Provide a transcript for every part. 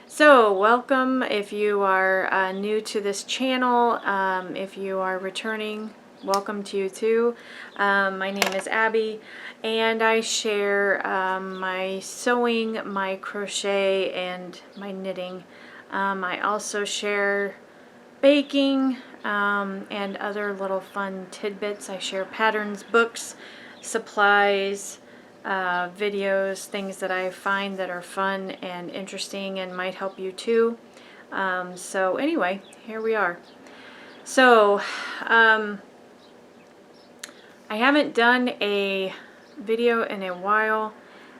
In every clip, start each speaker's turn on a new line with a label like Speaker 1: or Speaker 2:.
Speaker 1: So welcome if you are new to this channel. If you are returning, welcome to you too. My name is Abby, and I share my sewing, my crochet, and my knitting. I also share baking and other little fun tidbits. I share patterns, books, supplies, videos, things that I find that are fun and interesting and might help you too. So anyway, here we are. So I haven't done a video in a while,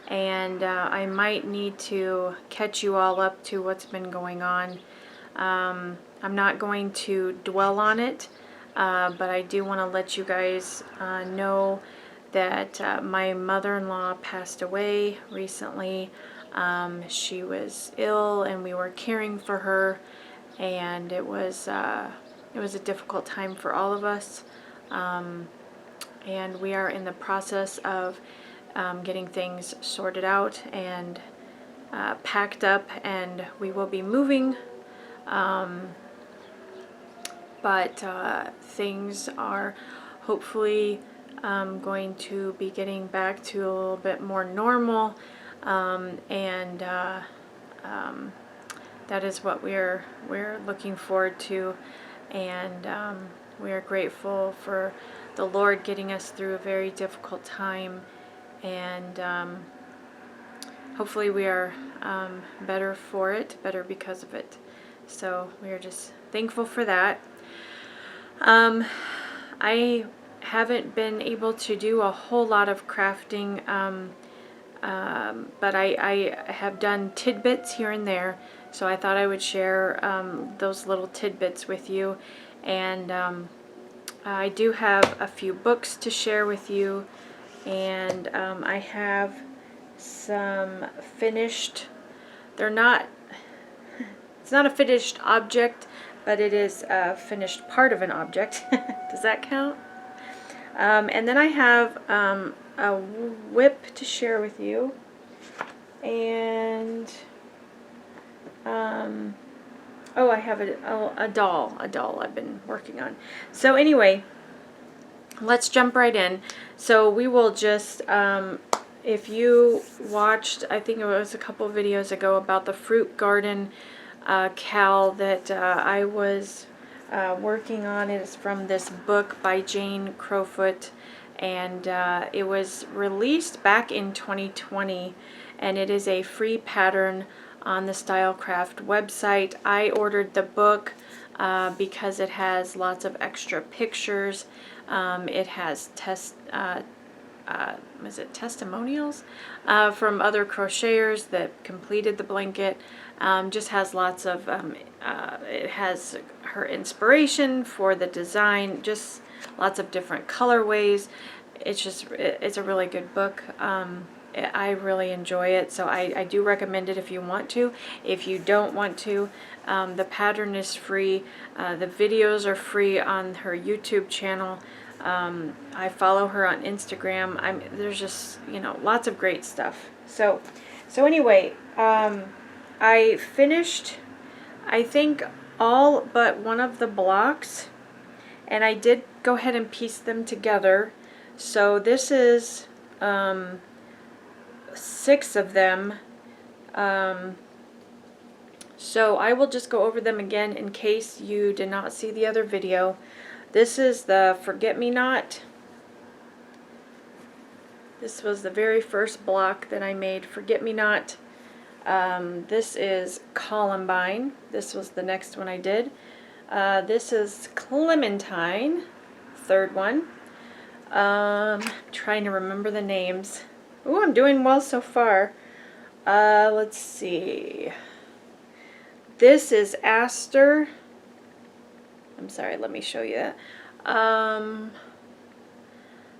Speaker 1: and I might need to catch you all up to what's been going on. I'm not going to dwell on it, but I do want to let you guys know that my mother-in-law passed away recently. She was ill and we were caring for her, and it was a difficult time for all of us. And we are in the process of getting things sorted out and packed up, and we will be moving. But things are hopefully going to be getting back to a little bit more normal, and that is what we're looking forward to, and we are grateful for the Lord getting us through a very difficult time, and hopefully we are better for it, better because of it. So we are just thankful for that. I haven't been able to do a whole lot of crafting, but I have done tidbits here and there, so I thought I would share those little tidbits with you. And I do have a few books to share with you, and I have some finished, it's not a finished object, but it is a finished part of an object. Does that count? And then I have a whip to share with you, and oh, I have a doll I've been working on. So anyway, let's jump right in. So we will just, if you watched, I think it was a couple videos ago, about the fruit garden cowl that I was working on. It is from this book by Jane Crowfoot, and it was released back in 2020, and it is a free pattern on the Stylecraft website. I ordered the book because it has lots of extra pictures. It has testimonials from other crocheters that completed the blanket. Just has lots of, it has her inspiration for the design, just lots of different colorways. It's a really good book. I really enjoy it, so I do recommend it if you want to. If you don't want to, the pattern is free. The videos are free on her YouTube channel. I follow her on Instagram. There's just, lots of great stuff. So anyway, I finished, I think, all but one of the blocks, and I did go ahead and piece them together. So this is 6 of them. So I will just go over them again in case you did not see the other video. This is the forget-me-not. This was the very first block that I made, forget-me-not. This is Columbine. This was the next one I did. This is Clementine, third one. Trying to remember the names. Ooh, I'm doing well so far. Let's see. This is Aster. I'm sorry, let me show you that.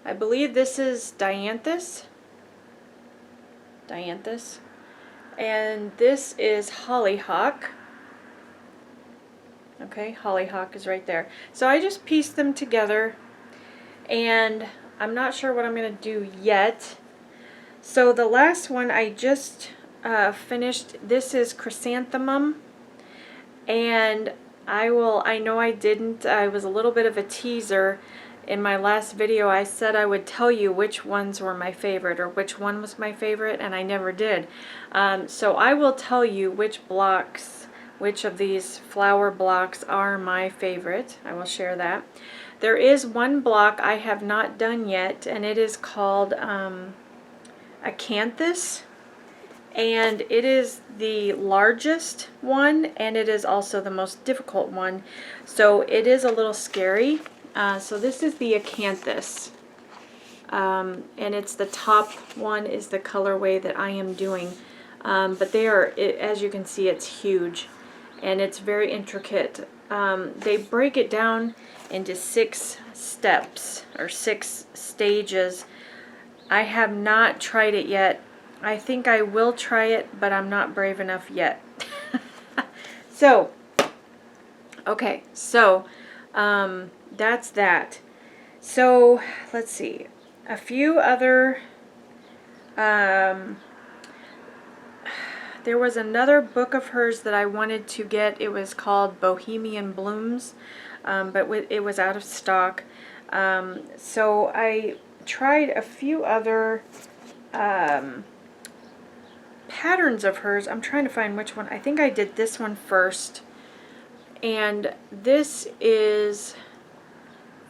Speaker 1: I believe this is Dianthus. And this is Hollyhock. Okay, Hollyhock is right there. So I just pieced them together, and I'm not sure what I'm going to do yet. So the last one I just finished. This is Chrysanthemum, and I know I was a little bit of a teaser. In my last video, I said I would tell you which ones were my favorite, or which one was my favorite, and I never did. So I will tell you which of these flower blocks are my favorite. I will share that. There is one block I have not done yet, and it is called Acanthus. And it is the largest one, and it is also the most difficult one. So it is a little scary. So this is the Acanthus. And it's the top one is the colorway that I am doing. But as you can see, it's huge. And it's very intricate. They break it down into 6 steps, or 6 stages. I have not tried it yet. I think I will try it, but I'm not brave enough yet. So, okay, so that's that. So, let's see. A few other, there was another book of hers that I wanted to get. It was called Bohemian Blooms, but it was out of stock. So I tried a few other patterns of hers. I'm trying to find which one. I think I did this one first. And this is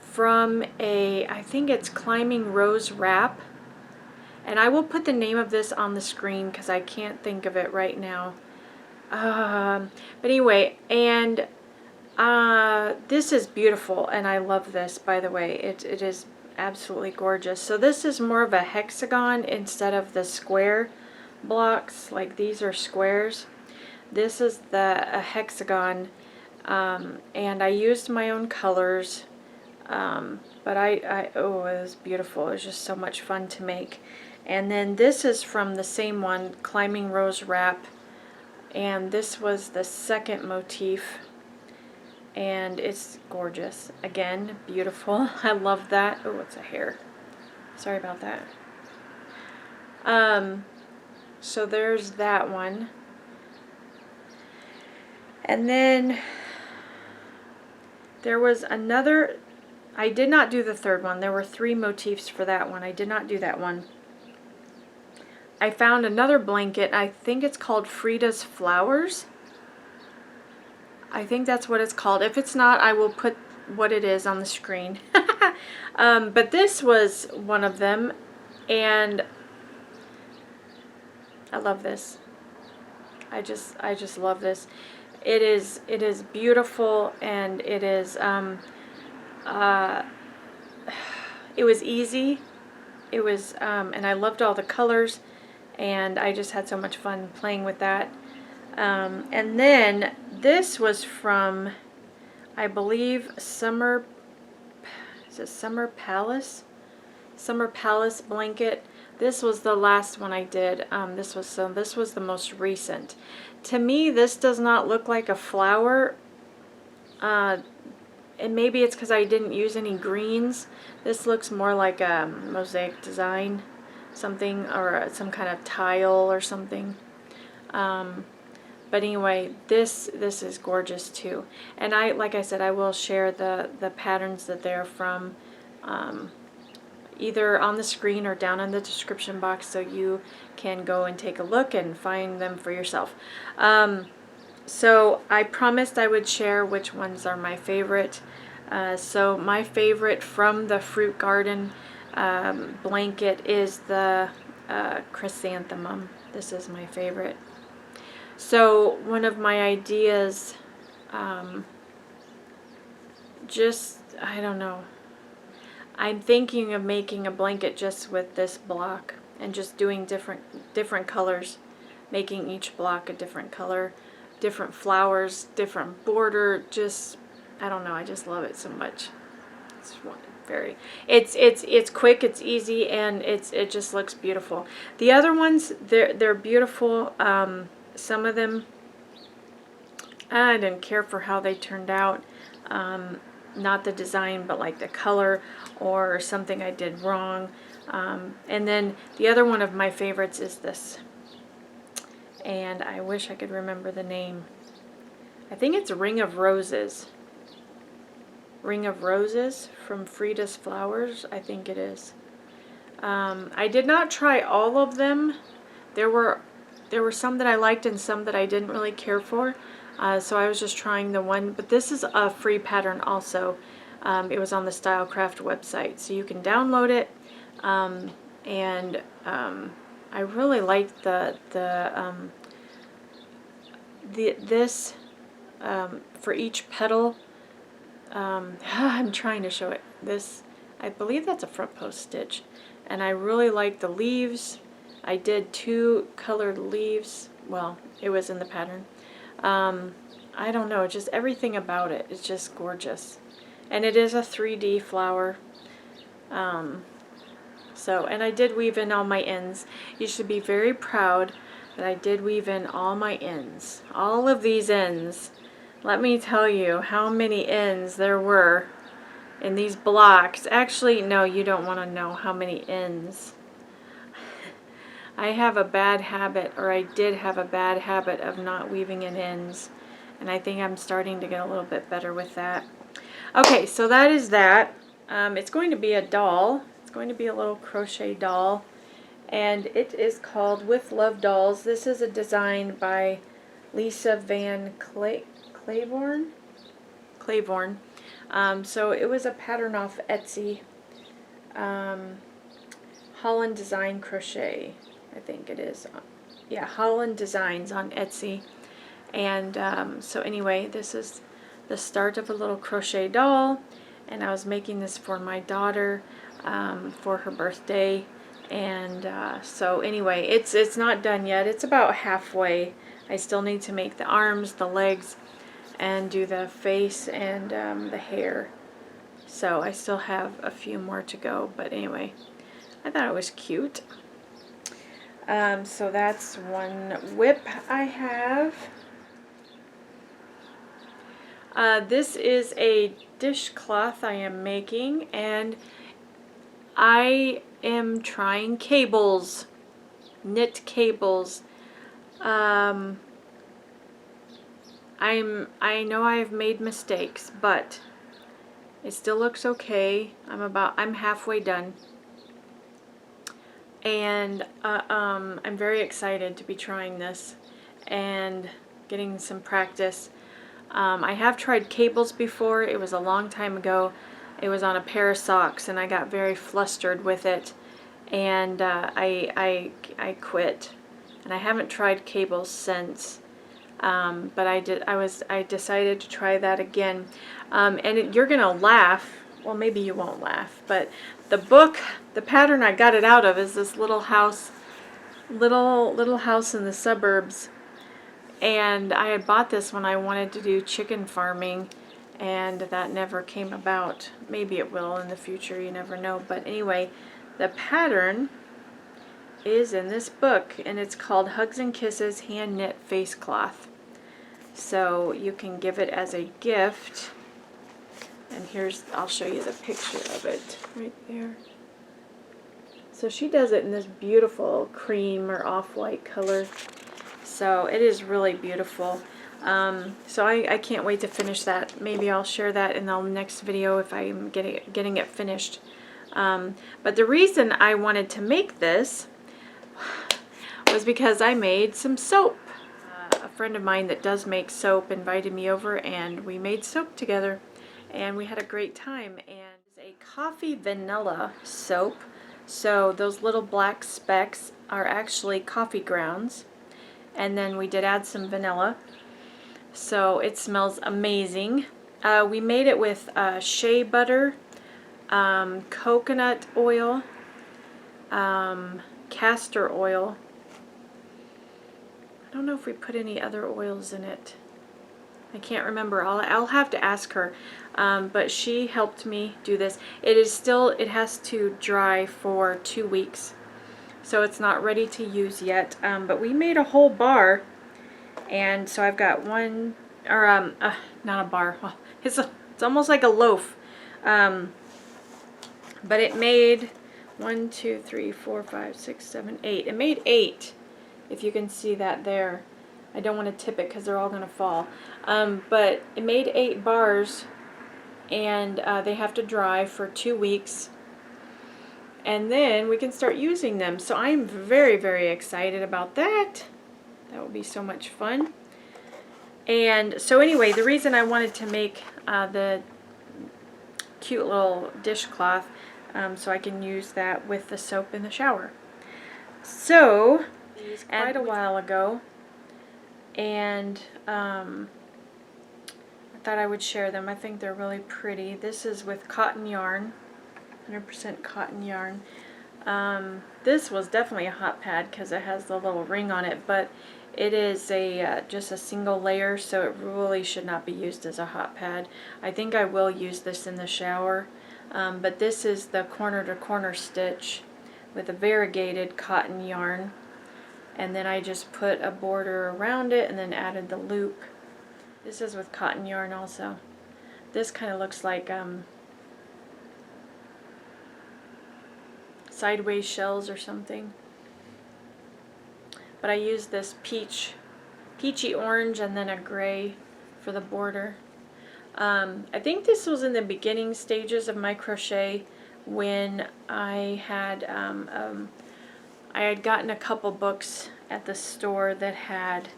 Speaker 1: from I think it's Climbing Rose Wrap. And I will put the name of this on the screen because I can't think of it right now. But anyway, and this is beautiful, and I love this, by the way. It is absolutely gorgeous. So this is more of a hexagon instead of the square blocks. Like, these are squares. This is a hexagon, and I used my own colors, but oh, it was beautiful. It was just so much fun to make. And then this is from the same one, Climbing Rose Wrap, and this was the second motif, and it's gorgeous. Again, beautiful. I love that. Oh, it's a hair. Sorry about that. So there's that one. And then there was another, I did not do the third one. There were 3 motifs for that one. I did not do that one. I found another blanket. I think it's called Frida's Flowers. I think that's what it's called. If it's not, I will put what it is on the screen. But this was one of them, and I love this. I just love this. It is beautiful, and it is it was easy. It was and I loved all the colors, and I just had so much fun playing with that. And then this was from, I believe, Summer Palace blanket. This was the last one I did. This was the most recent. To me, this does not look like a flower. And maybe it's because I didn't use any greens. This looks more like a mosaic design, something, or some kind of tile or something. But anyway, this is gorgeous too. And like I said, I will share the patterns that they're from, either on the screen or down in the description box, so you can go and take a look and find them for yourself. So I promised I would share which ones are my favorite. So my favorite from the Fruit Garden blanket is the Chrysanthemum. This is my favorite. So one of my ideas, I don't know, I'm thinking of making a blanket just with this block and just doing different colors, making each block a different color, different flowers, different border. Just, I don't know, I just love it so much. It's quick, it's easy, and it just looks beautiful. The other ones, they're beautiful. Some of them, I didn't care for how they turned out. Not the design, but like the color or something I did wrong. And then the other one of my favorites is this. and I wish I could remember the name. I think it's Ring of Roses. Ring of Roses from Frida's Flowers, I think it is. I did not try all of them. There were some that I liked and some that I didn't really care for. So I was just trying the one, but this is a free pattern also. It was on the Stylecraft website, so you can download it. I really liked this for each petal. I'm trying to show it. This, I believe that's a front post stitch, and I really like the leaves. I did 2 colored leaves. Well, it was in the pattern. I don't know, just everything about it is just gorgeous. And it is a 3D flower. And I did weave in all my ends. You should be very proud that I did weave in all my ends. All of these ends. Let me tell you how many ends there were in these blocks. Actually, no, you don't want to know how many ends. I have a bad habit, or I did have a bad habit of not weaving in ends. And I think I'm starting to get a little bit better with that. Okay, so that is that. It's going to be a doll. It's going to be a little crochet doll. And it is called With Love Dolls. This is a design by Lisa Van Claiborne. So it was a pattern off Etsy. Holland Design Crochet, I think it is. Yeah, Holland Designs on Etsy. And so anyway, this is the start of a little crochet doll, and I was making this for my daughter for her birthday. And so anyway, it's not done yet. It's about halfway. I still need to make the arms, the legs, and do the face and the hair. So I still have a few more to go, but anyway, I thought it was cute. So that's one whip I have. This is a dishcloth I am making, and I am trying cables, knit cables. I know I've made mistakes, but it still looks okay. I'm halfway done. And I'm very excited to be trying this and getting some practice. I have tried cables before. It was a long time ago. It was on a pair of socks, and I got very flustered with it, and I quit. And I haven't tried cables since. But I decided to try that again. You're gonna laugh. Well, maybe you won't laugh, but the pattern I got it out of is this little house in the suburbs. And I had bought this when I wanted to do chicken farming, and that never came about. Maybe it will in the future, you never know. But anyway, the pattern is in this book, and it's called Hugs and Kisses Hand Knit Face Cloth. So you can give it as a gift. And I'll show you the picture of it right there. So she does it in this beautiful cream or off-white color. So it is really beautiful. So I can't wait to finish that. Maybe I'll share that in the next video if I'm getting it finished. But the reason I wanted to make this was because I made some soap. A friend of mine that does make soap invited me over, and we made soap together, and we had a great time. And it's a coffee vanilla soap. So those little black specks are actually coffee grounds. And then we did add some vanilla. So it smells amazing. We made it with shea butter, coconut oil, castor oil. I don't know if we put any other oils in it. I can't remember. I'll have to ask her. But she helped me do this. It has to dry for 2 weeks. So it's not ready to use yet, but we made a whole bar, and so I've got one, or not a bar, well, it's almost like a loaf, but it made 1, 2, 3, 4, 5, 6, 7, 8. It made 8, if you can see that there. I don't want to tip it because they're all going to fall. But it made 8 bars, and they have to dry for 2 weeks. And then we can start using them. So I'm very, very excited about that. That will be so much fun. And so anyway, the reason I wanted to make the cute little dishcloth so I can use that with the soap in the shower. So, quite a while ago, and I thought I would share them. I think they're really pretty. This is with cotton yarn, 100% cotton yarn. This was definitely a hot pad because it has the little ring on it, but it is just a single layer, so it really should not be used as a hot pad. I think I will use this in the shower, but this is the corner to corner stitch with a variegated cotton yarn, and then I just put a border around it and then added the loop. This is with cotton yarn also. This kind of looks like sideways shells or something. But I used this peachy orange and then a gray for the border. I think this was in the beginning stages of my crochet when I had gotten a couple books at the store that had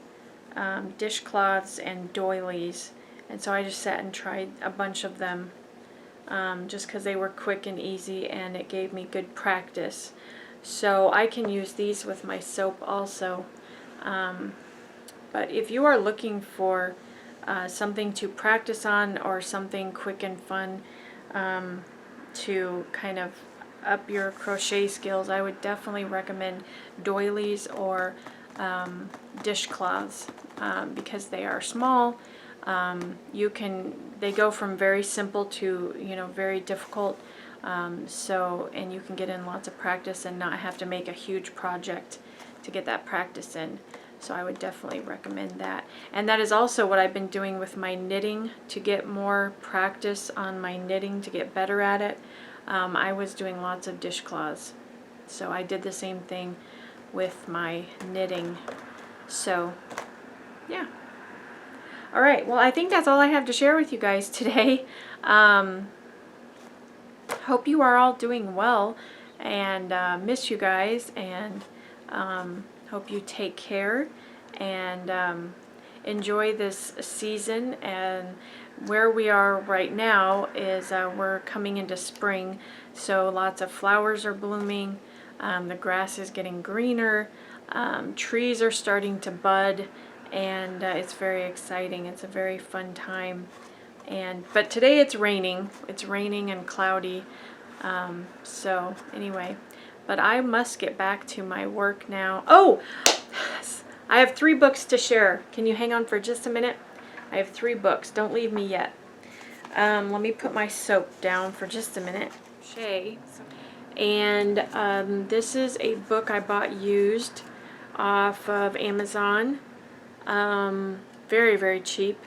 Speaker 1: dishcloths and doilies, and so I just sat and tried a bunch of them just because they were quick and easy, and it gave me good practice. So I can use these with my soap also. But if you are looking for something to practice on or something quick and fun to kind of up your crochet skills, I would definitely recommend doilies or dishcloths because they are small. They go from very simple to very difficult. And you can get in lots of practice and not have to make a huge project to get that practice in. So I would definitely recommend that. And that is also what I've been doing with my knitting to get more practice on my knitting, to get better at it. I was doing lots of dishcloths. So I did the same thing with my knitting. So, yeah. All right, well, I think that's all I have to share with you guys today. Hope you are all doing well, and miss you guys, and hope you take care and enjoy this season. And where we are right now is we're coming into spring, so lots of flowers are blooming, the grass is getting greener, trees are starting to bud, and it's very exciting. It's a very fun time. But today it's raining. It's raining and cloudy. So anyway, but I must get back to my work now. Oh, I have 3 books to share. Can you hang on for just a minute? I have 3 books. Don't leave me yet. Let me put my soap down for just a minute. And this is a book I bought used off of Amazon. Very, very cheap.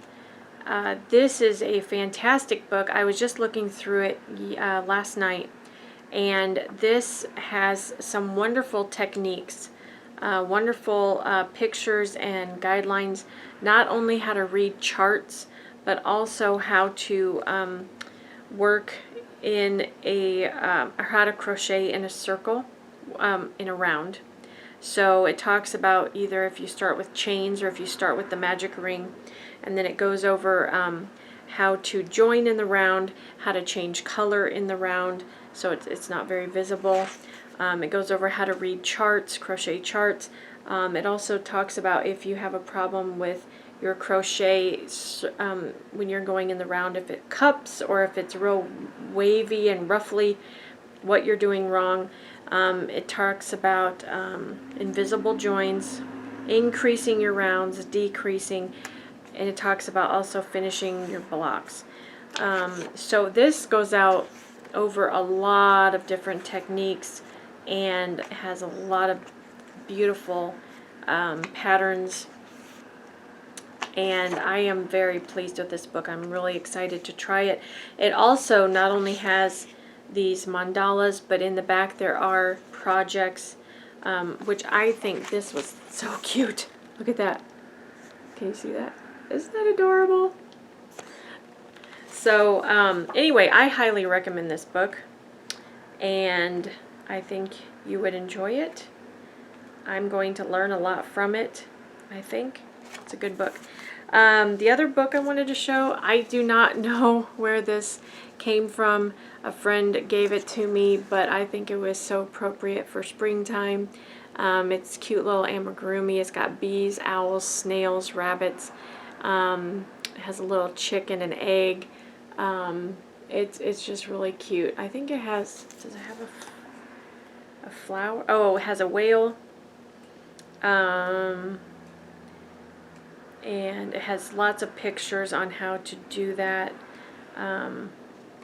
Speaker 1: This is a fantastic book. I was just looking through it last night, and this has some wonderful techniques, wonderful pictures and guidelines, not only how to read charts, but also how to work in how to crochet in a circle, in a round. So it talks about either if you start with chains or if you start with the magic ring, and then it goes over how to join in the round, how to change color in the round so it's not very visible. It goes over how to read charts, crochet charts. It also talks about if you have a problem with your crochet when you're going in the round, if it cups or if it's real wavy and ruffly, what you're doing wrong. It talks about invisible joins, increasing your rounds, decreasing, and it talks about also finishing your blocks. So this goes out over a lot of different techniques and has a lot of beautiful patterns, and I am very pleased with this book. I'm really excited to try it. It also not only has these mandalas, but in the back there are projects which I think this was so cute. Look at that. Can you see that? Isn't that adorable? So anyway, I highly recommend this book, and I think you would enjoy it. I'm going to learn a lot from it, I think. It's a good book. The other book I wanted to show, I do not know where this came from. A friend gave it to me, but I think it was so appropriate for springtime. It's cute little amigurumi. It's got bees, owls, snails, rabbits. It has a little chicken and egg. It's just really cute. I think it has, does it have a flower? Oh, it has a whale. And it has lots of pictures on how to do that.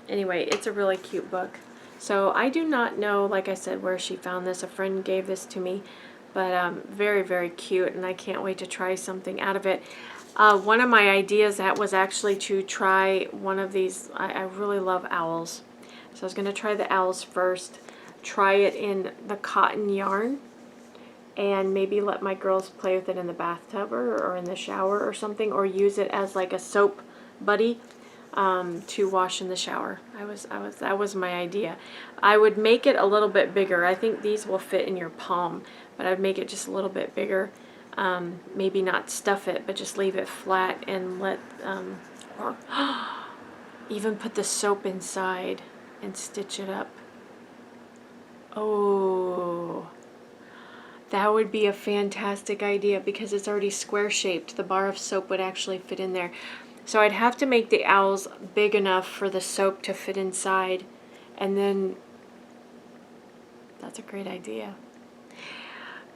Speaker 1: Anyway, it's a really cute book. So I do not know, like I said, where she found this. A friend gave this to me, but very, very cute, and I can't wait to try something out of it. One of my ideas that was actually to try one of these. I really love owls, so I was going to try the owls first, try it in the cotton yarn, and maybe let my girls play with it in the bathtub or in the shower or something, or use it as like a soap buddy to wash in the shower. That was my idea. I would make it a little bit bigger. I think these will fit in your palm, but I'd make it just a little bit bigger. Maybe not stuff it, but just leave it flat and let, or even put the soap inside and stitch it up. Oh, that would be a fantastic idea because it's already square shaped. The bar of soap would actually fit in there. So I'd have to make the owls big enough for the soap to fit inside, and then that's a great idea.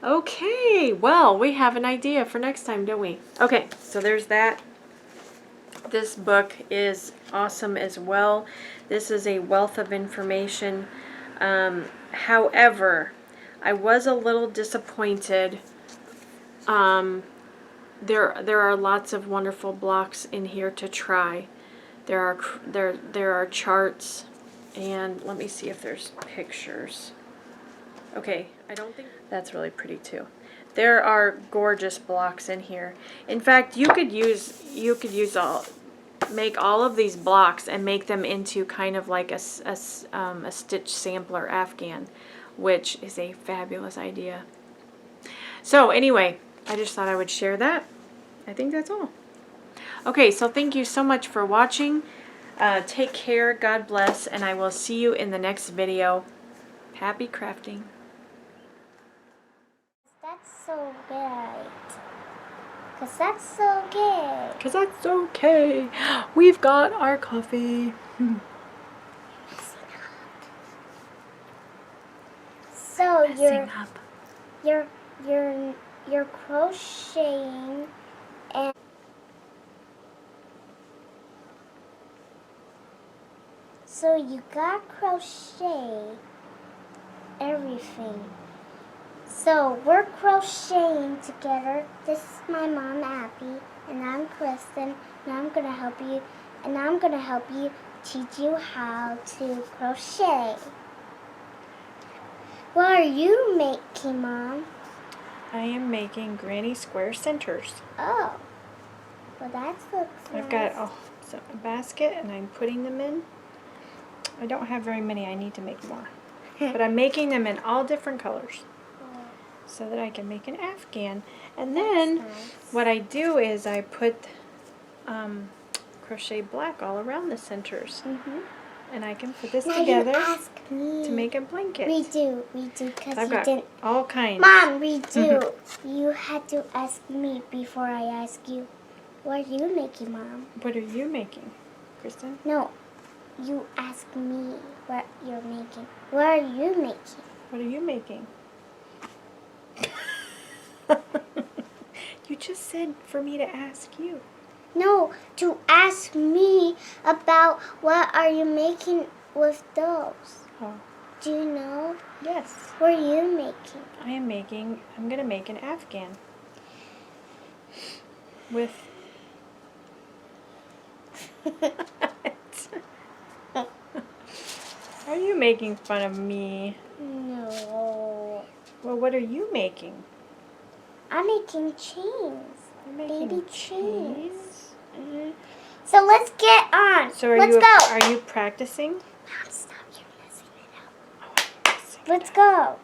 Speaker 1: Okay, well, we have an idea for next time, don't we? Okay, so there's that. This book is awesome as well. This is a wealth of information. However, I was a little disappointed. There are lots of wonderful blocks in here to try. There are charts, and let me see if there's pictures. Okay, I don't think that's really pretty too. There are gorgeous blocks in here. In fact, you could make all of these blocks and make them into kind of like a stitch sampler afghan, which is a fabulous idea. So anyway, I just thought I would share that. I think that's all. Okay, so thank you so much for watching. Take care, God bless, and I will see you in the next video. Happy crafting.
Speaker 2: That's so great. Because that's so good.
Speaker 1: Because that's okay. We've got our coffee.
Speaker 2: So you're crocheting and so you got crochet everything. So we're crocheting together. This is my mom Abby, and I'm Kristen, and I'm gonna help you, teach you how to crochet. What are you making, Mom?
Speaker 1: I am making granny square centers.
Speaker 2: Oh, well that looks nice.
Speaker 1: I've got a basket and I'm putting them in. I don't have very many, I need to make more. But I'm making them in all different colors so that I can make an afghan. And then
Speaker 2: nice.
Speaker 1: What I do is I put crochet black all around the centers. And I can put this together to make a blanket.
Speaker 2: We do, because
Speaker 1: I've
Speaker 2: you
Speaker 1: got
Speaker 2: didn't.
Speaker 1: all kinds.
Speaker 2: Mom, we do. You had to ask me before I ask you. What are you making, Mom?
Speaker 1: What are you making, Kristen?
Speaker 2: No, you asked me what you're making. What are you making?
Speaker 1: What are you making? You just said for me to ask you.
Speaker 2: No, to ask me about what are you making with those.
Speaker 1: Oh.
Speaker 2: Do you know?
Speaker 1: Yes.
Speaker 2: What are you making?
Speaker 1: I'm going to make an afghan. With... Are you making fun of me?
Speaker 2: No.
Speaker 1: Well, what are you making?
Speaker 2: I'm making chains.
Speaker 1: You're making
Speaker 2: Baby chains.
Speaker 1: chains?
Speaker 2: So let's get on.
Speaker 1: So
Speaker 2: Let's go.
Speaker 1: are you practicing?
Speaker 2: Mom, stop. You're messing it up.
Speaker 1: Oh, I'm messing
Speaker 2: Let's
Speaker 1: it
Speaker 2: go.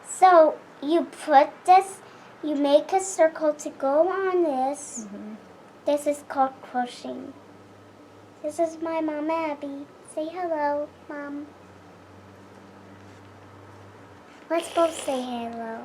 Speaker 2: So you put this, you make a circle to go on this.
Speaker 1: up. Mhm.
Speaker 2: This is called crocheting. This is my mom, Abby. Say hello, Mom. Let's both say hello.